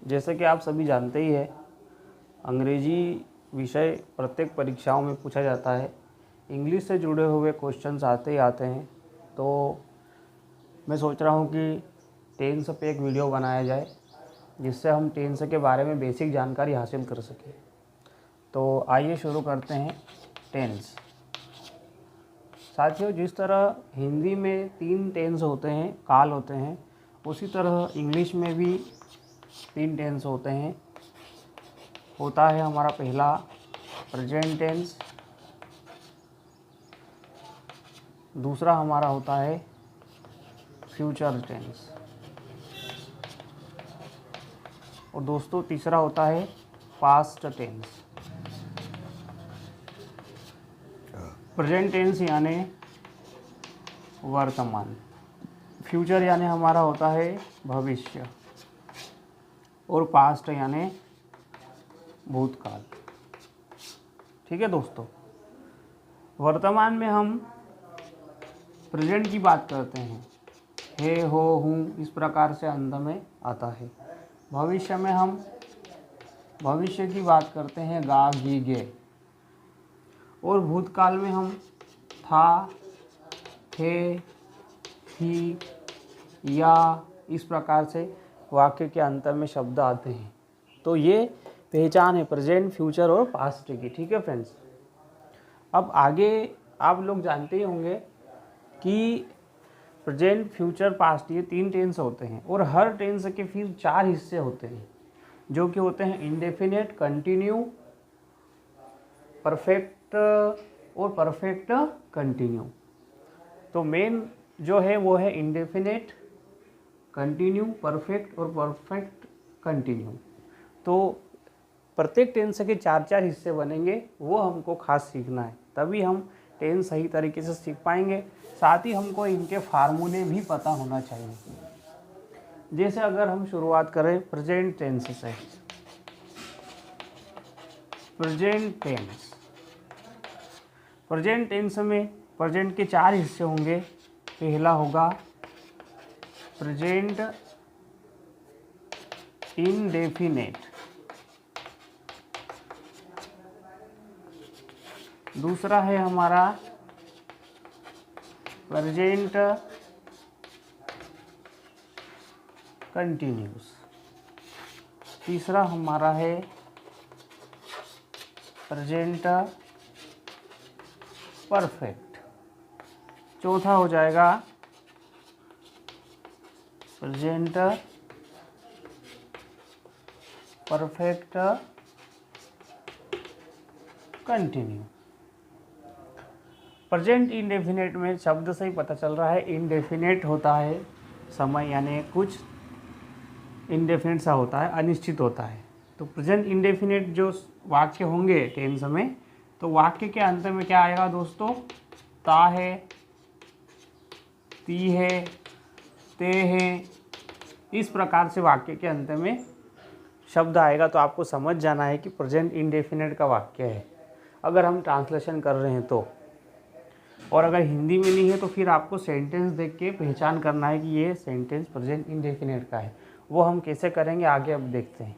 जैसे कि आप सभी जानते ही हैं, अंग्रेजी विषय प्रत्येक परीक्षाओं में पूछा जाता है। इंग्लिश से जुड़े हुए क्वेश्चंस आते ही आते हैं। तो मैं सोच रहा हूँ कि टेंस पे एक वीडियो बनाया जाए, जिससे हम टेंस के बारे में बेसिक जानकारी हासिल कर सकें। तो आइए शुरू करते हैं टेंस। साथियों, जिस तरह हिंदी में 3 टेंस होते हैं, काल होते हैं, उसी तरह इंग्लिश में भी 3 टेंस होते हैं। होता है हमारा पहला प्रेजेंट टेंस, दूसरा हमारा होता है फ्यूचर टेंस, और दोस्तों तीसरा होता है पास्ट टेंस। प्रेजेंट टेंस यानी वर्तमान, फ्यूचर यानी हमारा होता है भविष्य, और पास्ट यानी भूतकाल। ठीक है दोस्तों, वर्तमान में हम प्रेजेंट की बात करते हैं, है, हो, हूँ, इस प्रकार से अंत में आता है। भविष्य में हम भविष्य की बात करते हैं, गा, गी, गे, और भूतकाल में हम था, थे, थी, या, इस प्रकार से वाक्य के अंत में शब्द आते हैं। तो ये पहचान है प्रेजेंट, फ्यूचर और पास्ट की। ठीक है फ्रेंड्स, अब आगे आप लोग जानते ही होंगे कि प्रेजेंट, फ्यूचर, पास्ट ये 3 टेंस होते हैं, और हर टेंस के फिर 4 हिस्से होते हैं, जो कि होते हैं इंडेफिनेट, कंटिन्यू, परफेक्ट और परफेक्ट कंटिन्यू। तो मेन जो है वो है इंडेफिनेट, कंटिन्यू, परफेक्ट और परफेक्ट कंटिन्यू। तो प्रत्येक टेंस के 4-4 हिस्से बनेंगे, वो हमको खास सीखना है, तभी हम टेंस सही तरीके से सीख पाएंगे। साथ ही हमको इनके फार्मूले भी पता होना चाहिए। जैसे अगर हम शुरुआत करें प्रेजेंट टेंस से, प्रेजेंट टेंस, प्रेजेंट टेंस में प्रेजेंट के 4 हिस्से होंगे। पहला होगा प्रेजेंट इंडेफिनेट, दूसरा है हमारा प्रेजेंट कंटिन्यूस, तीसरा हमारा है प्रेजेंट परफेक्ट, चौथा हो जाएगा present perfect continue. Present indefinite में शब्द से ही पता चल रहा है, इंडेफिनेट होता है समय, यानी कुछ इंडेफिनेट सा होता है, अनिश्चित होता है। तो प्रेजेंट इंडेफिनेट जो वाक्य होंगे टेंस में, तो वाक्य के अंत में क्या आएगा दोस्तों? ता है, ती है, ते है, इस प्रकार से वाक्य के अंत में शब्द आएगा। तो आपको समझ जाना है कि प्रेजेंट इंडेफिनेट का वाक्य है, अगर हम ट्रांसलेशन कर रहे हैं तो। और अगर हिंदी में नहीं है तो फिर आपको सेंटेंस देख के पहचान करना है कि ये सेंटेंस प्रेजेंट इंडेफिनेट का है। वो हम कैसे करेंगे आगे अब देखते हैं।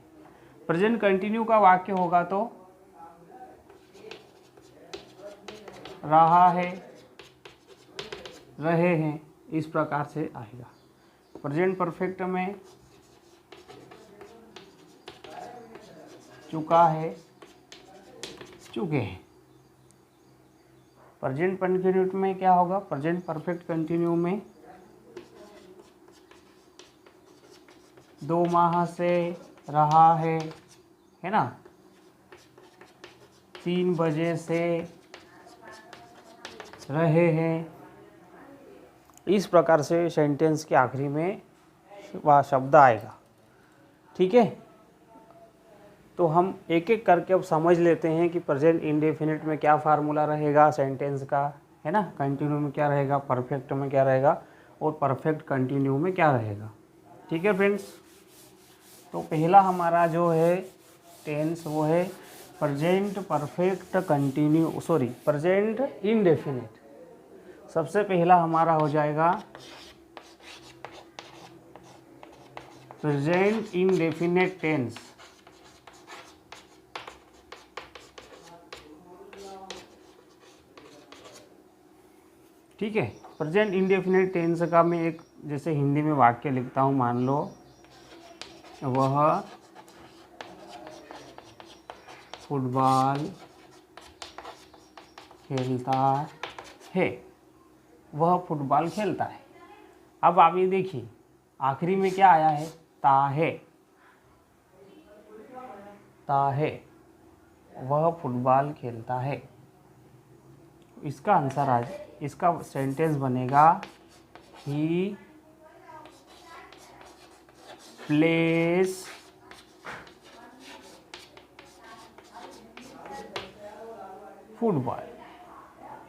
प्रेजेंट कंटिन्यू का वाक्य होगा तो रहा है, रहे हैं, इस प्रकार से आएगा। प्रेजेंट परफेक्ट में चुका है, चुके हैं। प्रेजेंट कंटिन्यू में क्या होगा? प्रेजेंट परफेक्ट कंटिन्यू में 2 माह से रहा है ना, 3 बजे से रहे हैं, इस प्रकार से सेंटेंस के आखिरी में वह शब्द आएगा। ठीक है, तो हम एक एक करके अब समझ लेते हैं कि प्रेजेंट इंडेफिनिट में क्या फार्मूला रहेगा सेंटेंस का, है ना। कंटिन्यू में क्या रहेगा, परफेक्ट में क्या रहेगा, और परफेक्ट कंटिन्यू में क्या रहेगा। ठीक है फ्रेंड्स, तो पहला हमारा जो है टेंस वो है present perfect continue, present indefinite. सबसे पहला हमारा हो जाएगा प्रेजेंट इंडेफिनिट टेंस, ठीक है। प्रेजेंट इंडेफिनिट टेंस का मैं एक जैसे हिंदी में वाक्य लिखता हूँ, मान लो वह फुटबॉल खेलता है, वह फुटबॉल खेलता है। अब आप ये देखिए आखिरी में क्या आया है, ता है, ता है, वह फुटबॉल खेलता है। इसका आंसर आज इसका सेंटेंस बनेगा ही प्लेस फुटबॉल,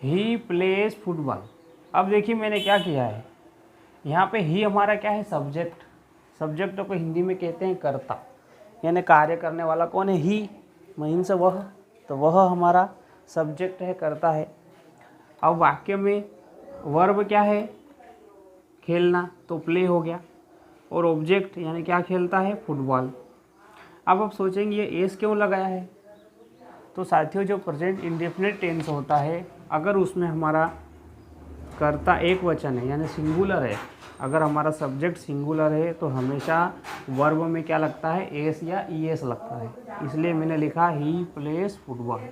ही प्लेस फुटबॉल। अब देखिए मैंने क्या किया है, यहाँ पे ही हमारा क्या है, सब्जेक्ट। सब्जेक्ट को हिंदी में कहते हैं कर्ता, यानी कार्य करने वाला कौन है, ही, महीन से वह, तो वह हमारा सब्जेक्ट है, कर्ता है। अब वाक्य में वर्ब क्या है, खेलना, तो प्ले हो गया, और ऑब्जेक्ट यानी क्या खेलता है, फुटबॉल। अब आप सोचेंगे ये एस क्यों लगाया है, तो साथियों जो प्रेजेंट इंडेफिनिट टेंस होता है, अगर उसमें हमारा कर्ता एक वचन है यानी सिंगुलर है, अगर हमारा सब्जेक्ट सिंगुलर है तो हमेशा वर्ब में क्या लगता है, एस या ई एस लगता है, इसलिए मैंने लिखा ही प्लेस फुटबॉल।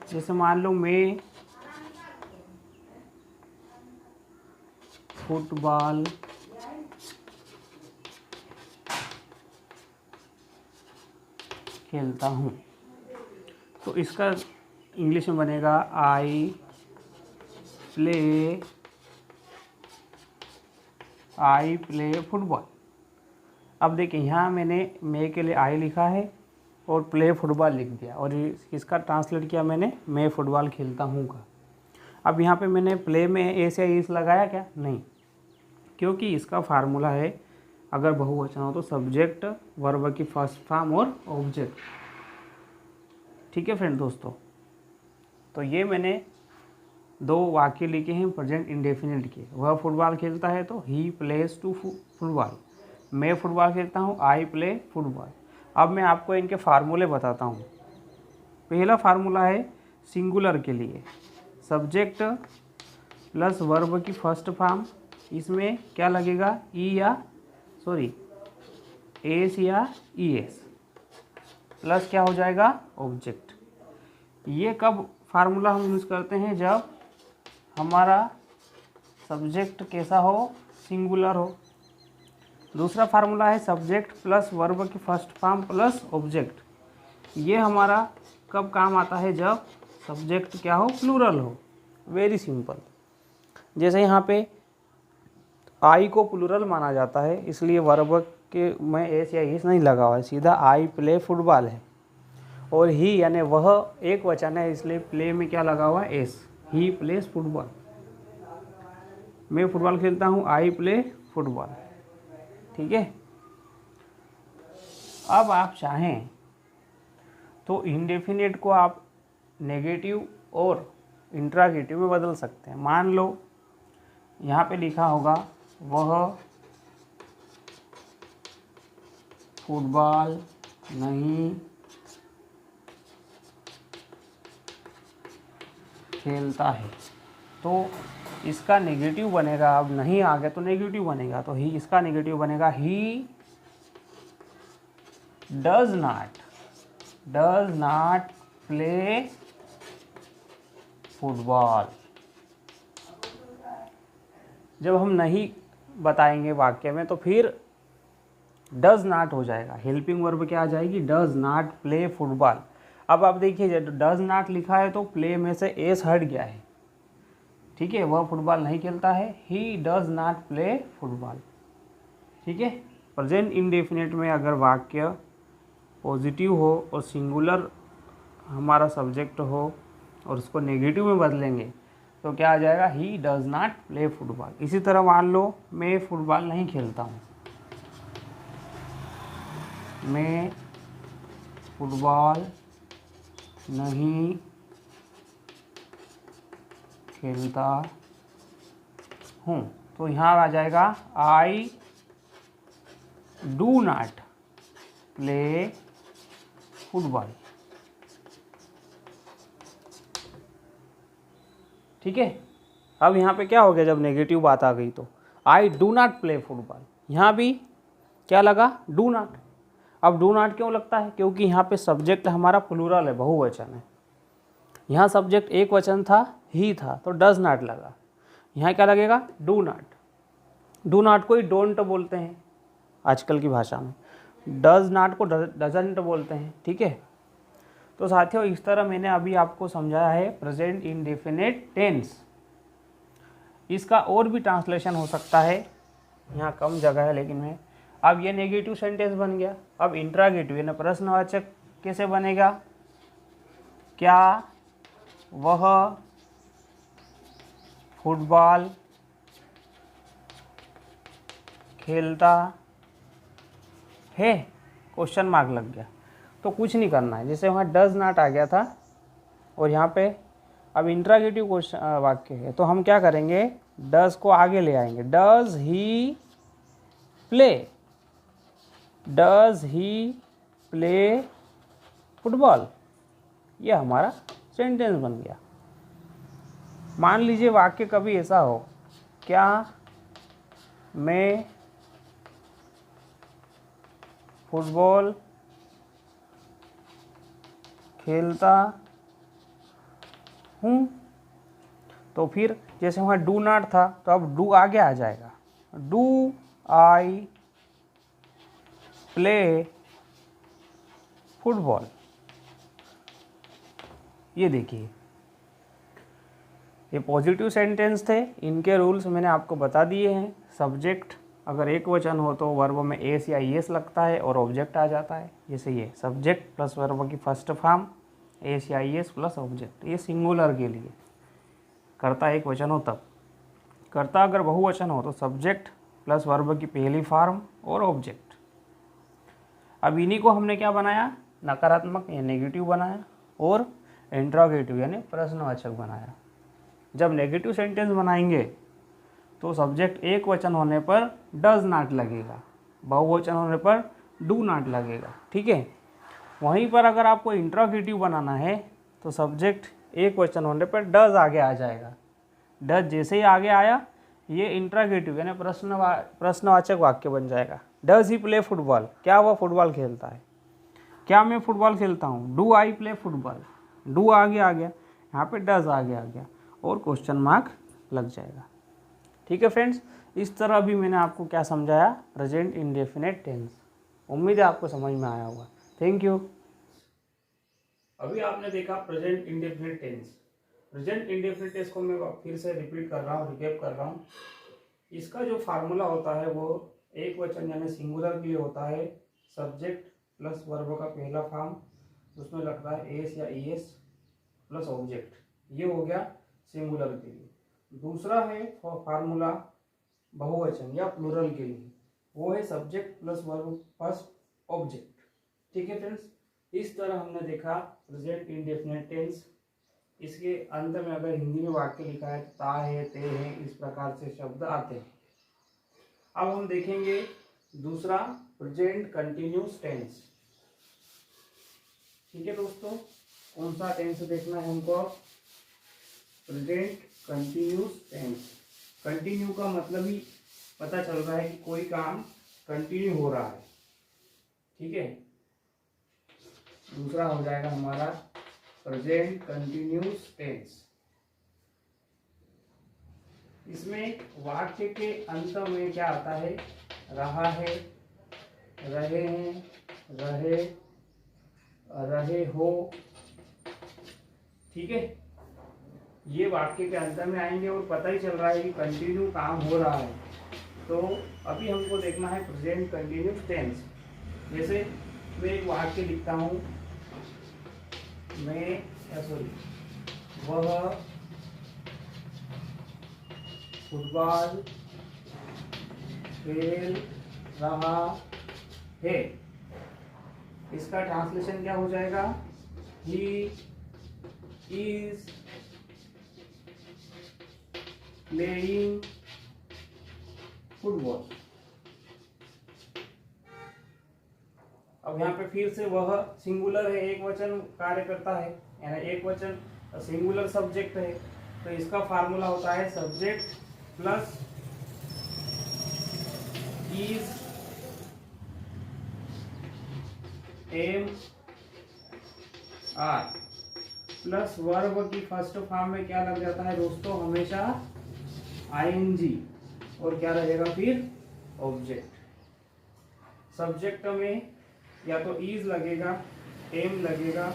जैसे मान लो मैं फुटबॉल खेलता हूँ, तो इसका इंग्लिश में बनेगा आई प्ले फुटबॉल। अब देखिए यहाँ मैंने मे के लिए आई लिखा है और प्ले फुटबॉल लिख दिया, और इसका ट्रांसलेट किया मैंने मैं फुटबॉल खेलता हूँ का। अब यहाँ पे मैंने प्ले में एस या इस लगाया क्या, नहीं, क्योंकि इसका फार्मूला है अगर बहुवचन हो तो सब्जेक्ट, वर्ब की फर्स्ट फॉर्म और ऑब्जेक्ट। ठीक है फ्रेंड दोस्तों, तो ये मैंने दो वाक्य लिखे हैं प्रेजेंट इंडेफिनिट के। वह फुटबॉल खेलता है तो ही प्लेस टू फुटबॉल, मैं फुटबॉल खेलता हूँ, आई प्ले फुटबॉल। अब मैं आपको इनके फार्मूले बताता हूँ। पहला फार्मूला है सिंगुलर के लिए, सब्जेक्ट प्लस वर्ब की फर्स्ट फॉर्म, इसमें क्या लगेगा, एस या ई एस, प्लस क्या हो जाएगा, ऑब्जेक्ट। ये कब फार्मूला हम यूज़ करते हैं, जब हमारा सब्जेक्ट कैसा हो, सिंगुलर हो। दूसरा फार्मूला है सब्जेक्ट प्लस वर्ब की फर्स्ट फॉर्म प्लस ऑब्जेक्ट। ये हमारा कब काम आता है, जब सब्जेक्ट क्या हो, प्लूरल हो। Very simple. जैसे यहाँ पे आई को प्लूरल माना जाता है, इसलिए वर्ब के में एस या इस नहीं लगा हुआ है, सीधा आई प्ले फुटबॉल है। और ही यानी वह एक वचन है, इसलिए प्ले में क्या लगा हुआ है, एस, ही प्लेस फुटबॉल। मैं फुटबॉल खेलता हूँ, आई प्ले फुटबॉल। ठीक है। अब आप चाहें तो इंडेफिनिट को आप नेगेटिव और इंट्रागेटिव में बदल सकते हैं। मान लो यहाँ पे लिखा होगा वह फुटबॉल नहीं खेलता है, तो इसका नेगेटिव बनेगा, अब नहीं आ गया तो नेगेटिव बनेगा, तो ही इसका नेगेटिव बनेगा he does not play football. जब हम नहीं बताएंगे वाक्य में तो फिर डज नॉट हो जाएगा, हेल्पिंग वर्ब क्या आ जाएगी, डज नॉट प्ले फुटबॉल। अब आप देखिए जब डज नॉट लिखा है तो प्ले में से एस हट गया है। ठीक है, वह फुटबॉल नहीं खेलता है, he does not play football. ठीक है। प्रेजेंट इंडेफिनिट में अगर वाक्य पॉजिटिव हो और सिंगुलर हमारा सब्जेक्ट हो और उसको नेगेटिव में बदलेंगे तो क्या आ जाएगा, he does not play football. इसी तरह मान लो मैं फुटबॉल नहीं खेलता हूँ, मैं फुटबॉल नहीं खेलता हूँ। तो यहाँ आ जाएगा I do not play football. ठीक है, अब यहाँ पे क्या हो गया, जब नेगेटिव बात आ गई तो I do not play football, यहाँ भी क्या लगा, डू नॉट। अब डू नॉट क्यों लगता है, क्योंकि यहाँ पे सब्जेक्ट हमारा प्लूरल है, बहुवचन है। यहाँ सब्जेक्ट एक वचन था, ही था, तो डज नॉट लगा। यहाँ क्या लगेगा, डू नॉट। डू नॉट को ही डोंट बोलते हैं आजकल की भाषा में, डज नॉट को डजंट बोलते हैं। ठीक है, तो साथियों इस तरह मैंने अभी आपको समझाया है प्रेजेंट इंडेफिनिट टेंस। इसका और भी ट्रांसलेशन हो सकता है, यहाँ कम जगह है लेकिन मैं, अब ये नेगेटिव सेंटेंस बन गया। अब इंट्रागेटिव यानी प्रश्नवाचक कैसे बनेगा, क्या वह फुटबॉल खेलता है, क्वेश्चन मार्क लग गया। तो कुछ नहीं करना है, जैसे वहाँ डज नॉट आ गया था और यहाँ पे अब इंट्रागेटिव क्वेश्चन वाक्य है, तो हम क्या करेंगे, डज को आगे ले आएंगे। Does he play, does he play football, ये हमारा सेंटेंस बन गया। मान लीजिए वाक्य कभी ऐसा हो, क्या मैं फुटबॉल खेलता हूँ, तो फिर जैसे वहाँ डू नॉट था तो अब डू आगे आ जाएगा, डू आई प्ले फुटबॉल। ये देखिए, ये पॉजिटिव सेंटेंस थे, इनके रूल्स मैंने आपको बता दिए हैं। सब्जेक्ट अगर एक वचन हो तो वर्ब में एस या ईएस लगता है और ऑब्जेक्ट आ जाता है। जैसे ये सब्जेक्ट प्लस वर्ब की फर्स्ट फॉर्म एस या ईएस प्लस ऑब्जेक्ट, ये सिंगुलर के लिए, कर्ता एक वचन हो तब। कर्ता अगर बहुवचन हो तो सब्जेक्ट प्लस वर्ब की पहली फॉर्म और ऑब्जेक्ट। अब इन्हीं को हमने क्या बनाया, नकारात्मक या नेगेटिव बनाया और इंट्रोगेटिव यानी प्रश्नवाचक बनाया। जब नेगेटिव सेंटेंस बनाएंगे तो सब्जेक्ट एक वचन होने पर डज नॉट लगेगा, बहुवचन होने पर डू नॉट लगेगा। ठीक है, वहीं पर अगर आपको इंट्रोगेटिव बनाना है तो सब्जेक्ट एक वचन होने पर डज आगे आ जाएगा। डज जैसे ही आगे आया ये इंट्रोगेटिव यानी प्रश्नवाचक वाक्य बन जाएगा। डज ही प्ले फुटबॉल, क्या वह फुटबॉल खेलता है, क्या मैं फुटबॉल खेलता हूँ, do I play football, do आगे आ गया, यहाँ पे डज आगे आ गया और क्वेश्चन मार्क लग जाएगा। ठीक है फ्रेंड्स, इस तरह भी मैंने आपको क्या समझाया, प्रेजेंट इंडेफिनिट टेंस। उम्मीद है आपको समझ में आया होगा। Thank you. अभी आपने देखा present indefinite tense. Present indefinite tense को मैं फिर से रिपीट कर रहा हूँ, रिकैप कर रहा हूँ। इसका जो फार्मूला होता है वो एक वचन यानी सिंगुलर के लिए होता है, सब्जेक्ट प्लस वर्ब का पहला फॉर्म, उसमें लगता है एस या ईएस प्लस ऑब्जेक्ट, ये हो गया सिंगुलर के लिए। दूसरा है फार्मूला बहुवचन या प्लूरल के लिए, वो है subject plus verb plus object. ठीक है फ्रेंड्स, इस तरह हमने देखा प्रेजेंट इंडेफिनिट टेंस। इसके अंत में अगर हिंदी में वाक्य लिखा है ता है, ते है, इस प्रकार से शब्द आते हैं। अब हम देखेंगे दूसरा प्रेजेंट कंटिन्यूस टेंस। ठीक है दोस्तों, कौन सा टेंस देखना है हमको, प्रेजेंट कंटिन्यूस टेंस। कंटिन्यू का मतलब ही पता चल रहा है कि कोई काम कंटिन्यू हो रहा है। ठीक है, दूसरा हो जाएगा हमारा प्रेजेंट कंटिन्यूस टेंस। इसमें वाक्य के अंत में क्या आता है, रहा है, रहे हैं, रहे, रहे हो। ठीक है, ये वाक्य के अंत में आएंगे और पता ही चल रहा है कि कंटिन्यू काम हो रहा है। तो अभी हमको देखना है प्रेजेंट कंटिन्यूस टेंस। जैसे मैं एक वाक्य लिखता हूँ, वह फुटबॉल खेल रहा है। इसका ट्रांसलेशन क्या हो जाएगा, ही इज प्लेइंग फुटबॉल। अब यहाँ पे फिर से वह सिंगुलर है, एक वचन कार्य करता है, यानी एक वचन सिंगुलर सब्जेक्ट है, तो इसका फार्मूला होता है subject plus is am are plus verb की फर्स्ट फॉर्म में क्या लग जाता है दोस्तों, हमेशा आईएनजी, और क्या रहेगा फिर ऑब्जेक्ट। सब्जेक्ट में या तो इज लगेगा, एम लगेगा,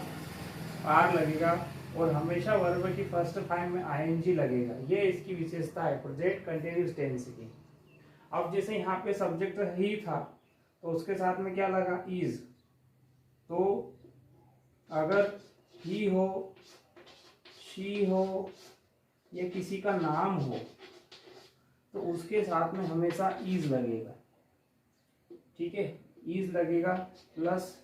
आर लगेगा, और हमेशा वर्ब की फर्स्ट फॉर्म में आईएनजी लगेगा। ये इसकी विशेषता है प्रेजेंट कंटिन्यूअस टेंस की। अब जैसे यहाँ पे सब्जेक्ट ही था तो उसके साथ में क्या लगा, इज, तो अगर ही हो, शी हो, या किसी का नाम हो तो उसके साथ में हमेशा इज लगेगा। ठीक है, इज लगेगा प्लस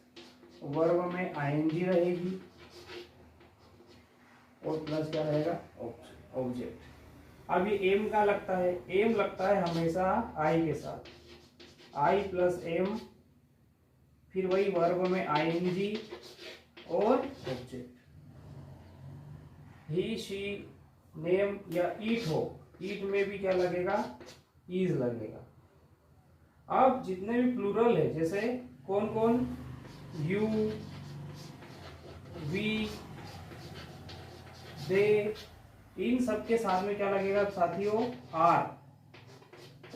वर्ब में आईएनजी रहेगी और प्लस क्या रहेगा, ऑब्जेक्ट। अब ये एम का लगता है, एम लगता है हमेशा आई के साथ, आई प्लस एम, फिर वही वर्ब में आईएनजी और ऑब्जेक्ट। ही, शी, नेम या ईट हो, ईट में भी क्या लगेगा, इज लगेगा। अब जितने भी प्लूरल है, जैसे कौन कौन, यू, वी, दे, इन सब के साथ में क्या लगेगा साथियों, आर,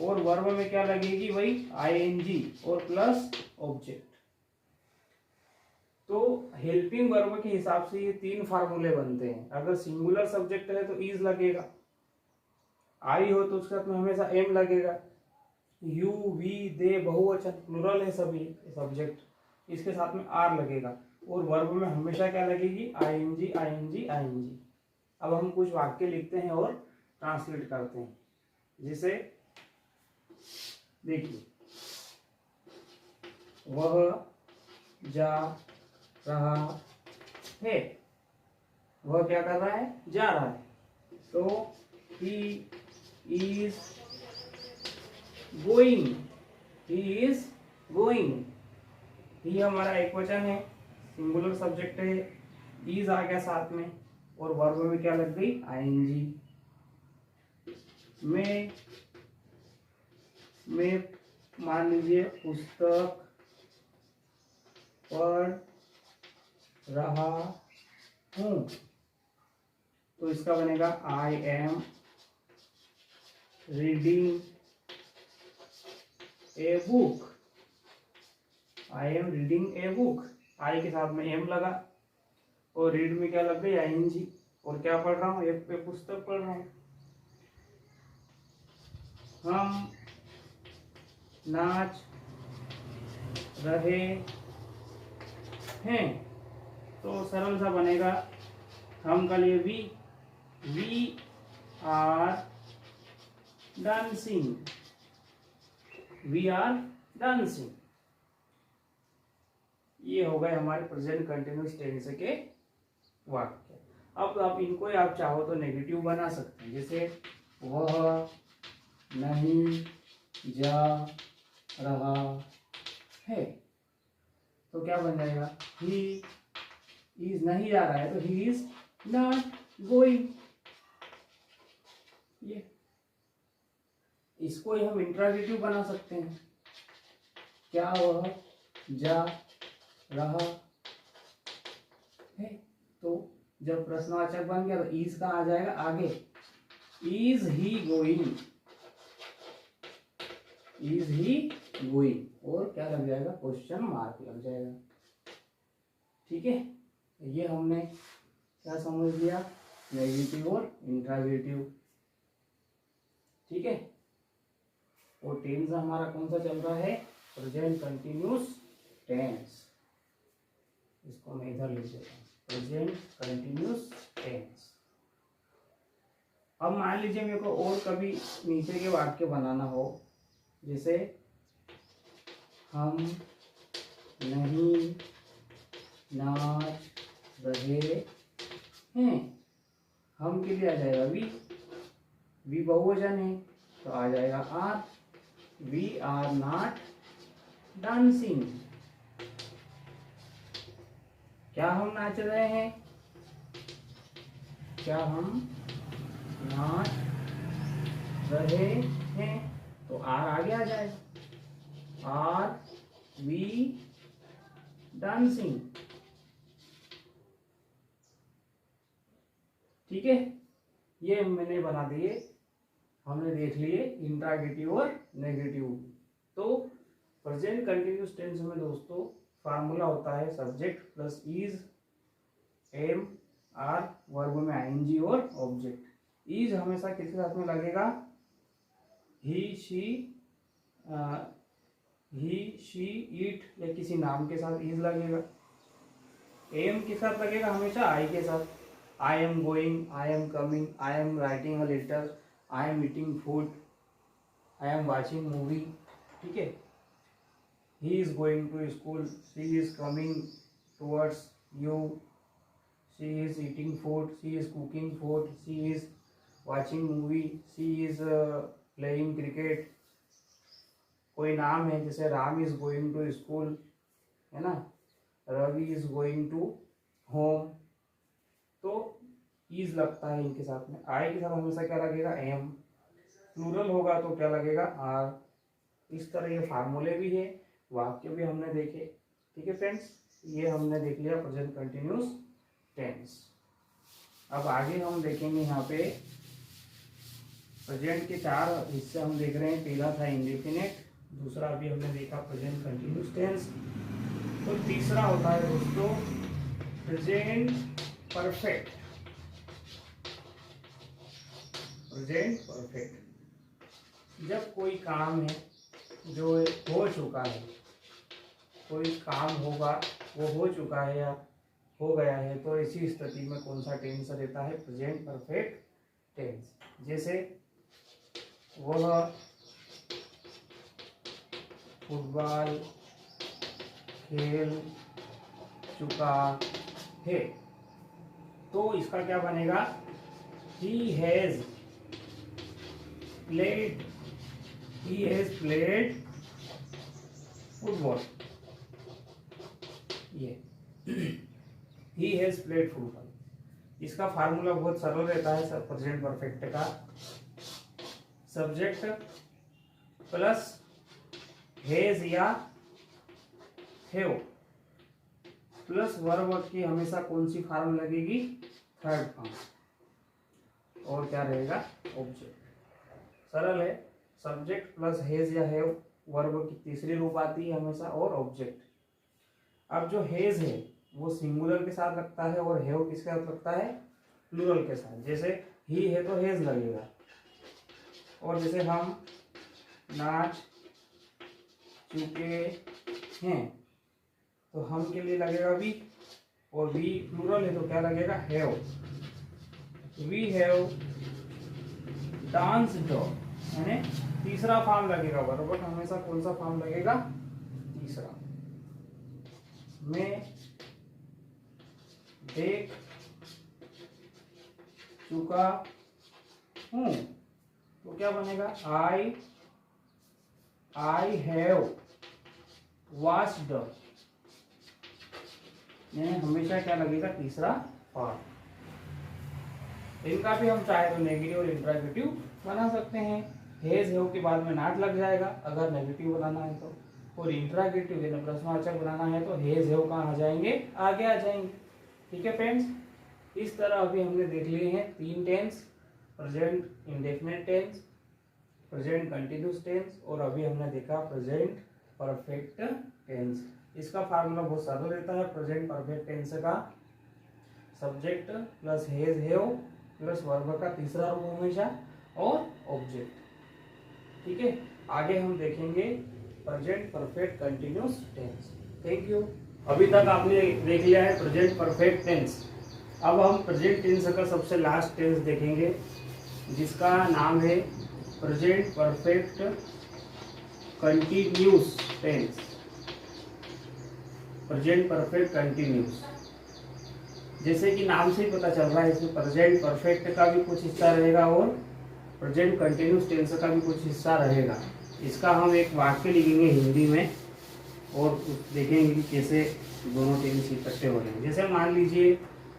और वर्ब में क्या लगेगी, वही आईएनजी और प्लस ऑब्जेक्ट। तो हेल्पिंग वर्ब के हिसाब से ये तीन फार्मूले बनते हैं। अगर सिंगुलर सब्जेक्ट है तो इज लगेगा, आई हो तो उसके साथ में हमेशा एम लगेगा, यू, वी, दे बहुवचन प्लूरल है सभी सब्जेक्ट, इसके साथ में आर लगेगा, और वर्ब में हमेशा क्या लगेगी, आईएनजी आईएनजी आईएनजी। अब हम कुछ वाक्य लिखते हैं और ट्रांसलेट करते हैं। जैसे देखिए, वह जा रहा है, वह क्या कर रहा है, जा रहा है, तो he is going, he is going, ही हमारा एक वचन है, सिंगुलर सब्जेक्ट है, इज आ गया साथ में, और वर्ब में क्या लग गई, आईएनजी। मैं मान लीजिए पुस्तक पढ़ रहा हूं, तो इसका बनेगा I am reading a book, I am reading a book, I के साथ में एम लगा, और रीड में क्या लग गई, आईएनजी, और क्या पढ़ रहा हूँ, एक पे पुस्तक पढ़ रहा हूँ। हम नाच रहे हैं, तो सरल सा बनेगा, हम का लिए we are dancing, we are dancing. ये हो गए हमारे प्रेजेंट कंटिन्यूअस टेंस के वाक्य। अब आप इनको आप चाहो तो नेगेटिव बना सकते हैं, जैसे वह नहीं जा रहा है, तो क्या बन जाएगा, ही इज नहीं जा रहा है तो ही इज नॉट गोइंग। ये इसको ही हम इंट्रागेटिव बना सकते हैं, क्या वह जा रहा है, तो जब प्रश्नवाचक बन गया तो इज का आ जाएगा आगे, is he going, is he going, और क्या लग जाएगा, क्वेश्चन मार्क लग जाएगा। ठीक है, ये हमने क्या समझ लिया, नेगेटिव और इंट्रागेटिव। ठीक है, और टेंस हमारा कौन सा चल रहा है, प्रेजेंट कंटिन्यूअस टेंस। इसको मैं इधर लिख देता हूँ, प्रेजेंट कंटिन्यूअस टेंस। अब मान लीजिए मेरे को और कभी नीचे के वाक्य बनाना हो, जैसे हम नहीं नाच रहे हैं, हम के लिए आ जाएगा वी बहुवचन है तो आ जाएगा are, we are not dancing. क्या हम नाच रहे हैं? क्या हम नाच रहे हैं? तो आर आगे आ जाएगा। Are we dancing. ठीक है, ये मैंने बना दिए, हमने देख लिए इंट्रागेटिव और नेगेटिव। तो प्रेजेंट कंटिन्यूस टेंस में दोस्तों फार्मूला होता है subject plus is, am, are, verb में आईएनजी और ऑब्जेक्ट। इज हमेशा किसके साथ में लगेगा? ही शी इट या किसी नाम के साथ इज लगेगा। एम के साथ लगेगा हमेशा आई के साथ। I am going, I am coming, I am writing a letter, I am eating food, I am watching movie. ठीक है, he is going to school, she is coming towards you, she is eating food, she is cooking food, she is watching movie, she is playing cricket। कोई नाम है जैसे Ram is going to school, है ना, Ravi is going to home, तो is लगता है इनके साथ में। आई के साथ हमेशा क्या लगेगा? एम। प्लूरल होगा तो क्या लगेगा? आर। इस तरह ये फार्मूले भी है, वाक्य भी हमने देखे। ठीक है फ्रेंड्स, ये हमने देख लिया प्रेजेंट कंटिन्यूस टेंस। अब आगे हम देखेंगे यहाँ पे प्रेजेंट के 4 हिस्से हम देख रहे हैं। पहला था इंडेफिनिट, दूसरा अभी हमने देखा प्रेजेंट कंटिन्यूस टेंस, तो तीसरा होता है दोस्तों प्रेजेंट परफेक्ट। प्रेजेंट परफेक्ट जब कोई काम है जो हो चुका है, कोई काम होगा वो हो चुका है या हो गया है, तो ऐसी स्थिति में कौन सा टेंस रहता है? Present perfect tense. जैसे वह फुटबॉल खेल चुका है, तो इसका क्या बनेगा? he has played football. ये he has played फुटबॉल। इसका फार्मूला बहुत सरल रहता है प्रेजेंट परफेक्ट का। सब्जेक्ट प्लस हैज या हैव प्लस वर्ब की हमेशा कौन सी फॉर्म लगेगी? Third form. और क्या रहेगा? ऑब्जेक्ट। सरल है, सब्जेक्ट प्लस हैज या हैव, वर्ब की तीसरी रूप आती है हमेशा, और ऑब्जेक्ट। अब जो हैज है वो सिंगुलर के साथ लगता है और हैव किसके साथ लगता है? प्लूरल के साथ। जैसे ही है तो हैज लगेगा, और जैसे हम नाच चुके हैं तो हम के लिए लगेगा वी, और वी प्लूरल है तो क्या लगेगा? हैव। वी हैव डांस्ड, यानी तीसरा फॉर्म लगेगा। बराबर हमेशा कौन सा फॉर्म लगेगा? तीसरा। मैं देख चुका हूं, तो क्या बनेगा? आई हैव वॉच्ड, यानी हमेशा क्या लगेगा? तीसरा फॉर्म। इनका भी हम चाहे तो नेगेटिव और इंट्रागेटिव बना सकते हैं। हैज हैव के बाद में नॉट लग जाएगा अगर नेगेटिव बनाना है तो, और इंट्रागेटिव यानी प्रश्नवाचक बनाना है तो हैज हैव कहाँ आ जाएंगे? आगे आ जाएंगे। ठीक है फ्रेंड्स, इस तरह अभी हमने देख लिए हैं 3 tense, present indefinite tense, present continuous tense, और अभी हमने देखा प्रेजेंट परफेक्ट टेंस। इसका फार्मूला बहुत सरल रहता है प्रेजेंट परफेक्ट टेंस का। Subject plus has have plus verb का तीसरा रूप हमेशा, और ऑब्जेक्ट। ठीक है, आगे हम देखेंगे present perfect continuous tense. Thank you. अभी तक आपने देख लिया है प्रेजेंट परफेक्ट टेंस। अब हम प्रेजेंट टेंस का सबसे लास्ट टेंस देखेंगे जिसका नाम है present perfect continuous tense. Present perfect continuous, जैसे कि नाम से ही पता चल रहा है इसमें प्रेजेंट परफेक्ट का भी कुछ हिस्सा रहेगा और प्रेजेंट कंटिन्यूस टेंस का भी कुछ हिस्सा रहेगा। इसका हम एक वाक्य लिखेंगे हिंदी में और देखेंगे कि कैसे दोनों टेंस इकट्ठे हो रहे हैं। जैसे मान लीजिए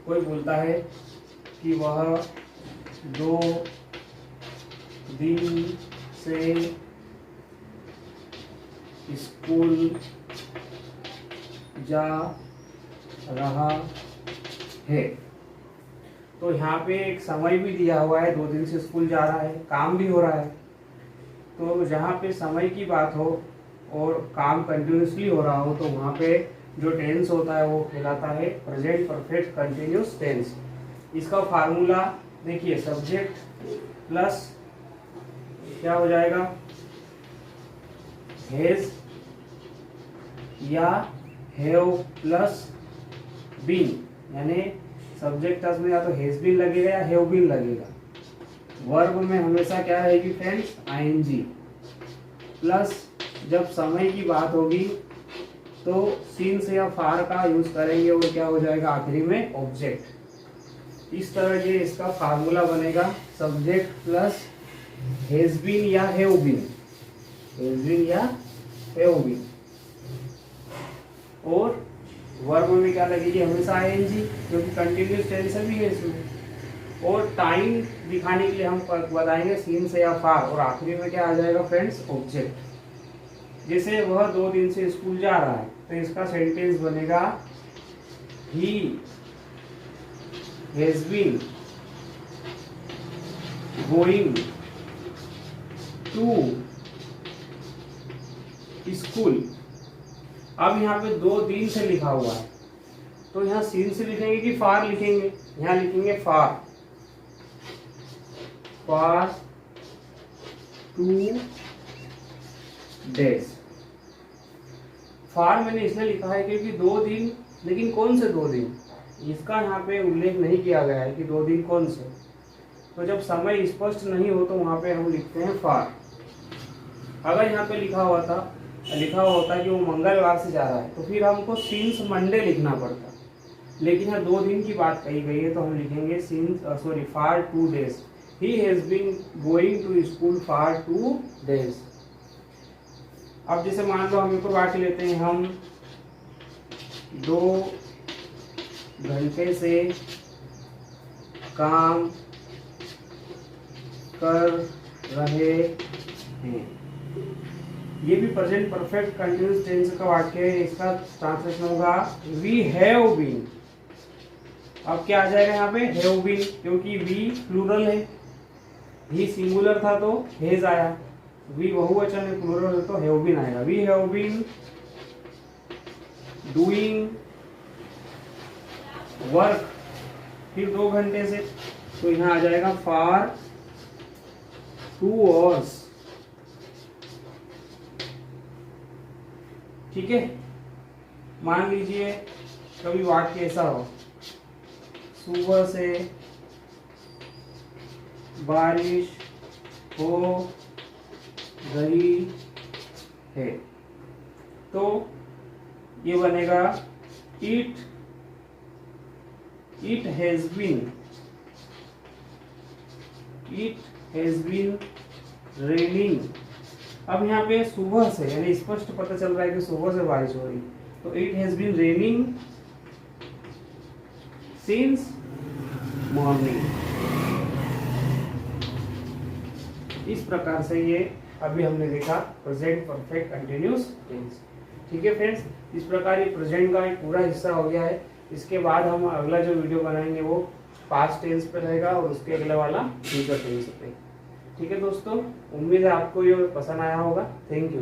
कोई बोलता है कि वह 2 दिन से स्कूल जा रहा है। तो यहाँ पे एक समय भी दिया हुआ है, 2 दिन से स्कूल जा रहा है, काम भी हो रहा है। तो जहाँ पे समय की बात हो और काम कंटिन्यूसली हो रहा हो तो वहाँ पे जो टेंस होता है वो कहलाता है प्रेजेंट परफेक्ट कंटिन्यूस टेंस। इसका फार्मूला देखिए, सब्जेक्ट प्लस क्या हो जाएगा, हैज या हैव प्लस बीन, यानी सब्जेक्ट में या तो हैज बीन लगेगा या हैव बीन लगेगा। वर्ब में हमेशा क्या रहेगी फ्रेंड्स, आईएनजी प्लस जब समय की बात होगी तो सिंस या फार का यूज करेंगे और क्या हो जाएगा आखिरी में ऑब्जेक्ट। इस तरह ये इसका फार्मूला बनेगा, सब्जेक्ट प्लस हैज बीन या हैव बीन, हैज बीन या हैव बीन। और वर्ब में क्या लगेगी, हमेशा आईएनजी, क्योंकि कंटिन्यूस टेंस भी है इसमें। और टाइम दिखाने के लिए हम बताएंगे सिंस या फार, और आखिरी में क्या आ जाएगा फ्रेंड्स, ऑब्जेक्ट। जैसे वह 2 दिन से स्कूल जा रहा है तो इसका सेंटेंस बनेगा he has been going to school. अब यहाँ पे 2 दिन से लिखा हुआ है तो यहाँ सिंस लिखेंगे कि फार लिखेंगे, यहाँ लिखेंगे फार, फार 2 डेज। फार मैंने इसलिए लिखा है क्योंकि 2 दिन, लेकिन कौन से 2 दिन, इसका यहाँ पे उल्लेख नहीं किया गया है कि 2 दिन कौन से। तो जब समय स्पष्ट नहीं हो तो वहाँ पे हम लिखते हैं फार। अगर यहाँ पे लिखा हुआ होता कि वो मंगलवार से जा रहा है तो फिर हमको सिंस मंडे लिखना पड़ता, लेकिन यहाँ 2 दिन की बात कही गई है तो हम लिखेंगे since for 2 days. He has been going to school for 2 days. अब जैसे मान लो हम एक और वाक्य लेते हैं, हम 2 घंटे से काम कर रहे हैं। ये भी प्रेजेंट परफेक्ट कंटिन्यूस टेंस का वाक्य है। इसका ट्रांसलेशन होगा वी हैव बीन। अब क्या आ जाएगा यहाँ पे, हैव बीन, क्योंकि वी प्लूरल है, ही सिंगुलर था तो हैज आया, वी बहुवचन है प्लूरल है तो हैव बीन आएगा। We have been doing work, फिर 2 घंटे से, तो यहाँ आ जाएगा फॉर 2 hours। ठीक है, मान लीजिए कभी वाक्य ऐसा हो, सुबह से बारिश हो रही है, तो ये बनेगा इट हैज बीन रेनिंग। अब यहाँ पे सुबह से यानी स्पष्ट पता चल रहा है कि सुबह से बारिश हो रही, तो it has been raining since morning. इस प्रकार से ये अभी हमने देखा प्रेजेंट परफेक्ट कंटिन्यूस टेंस। ठीक है फ्रेंड्स, इस प्रकार ये प्रेजेंट का एक पूरा हिस्सा हो गया है। इसके बाद हम अगला जो वीडियो बनाएंगे वो पास्ट टेंस पे रहेगा और उसके अगले वाला फ्यूचर टेंस पे। ठीक है दोस्तों, उम्मीद है आपको ये पसंद आया होगा। Thank you.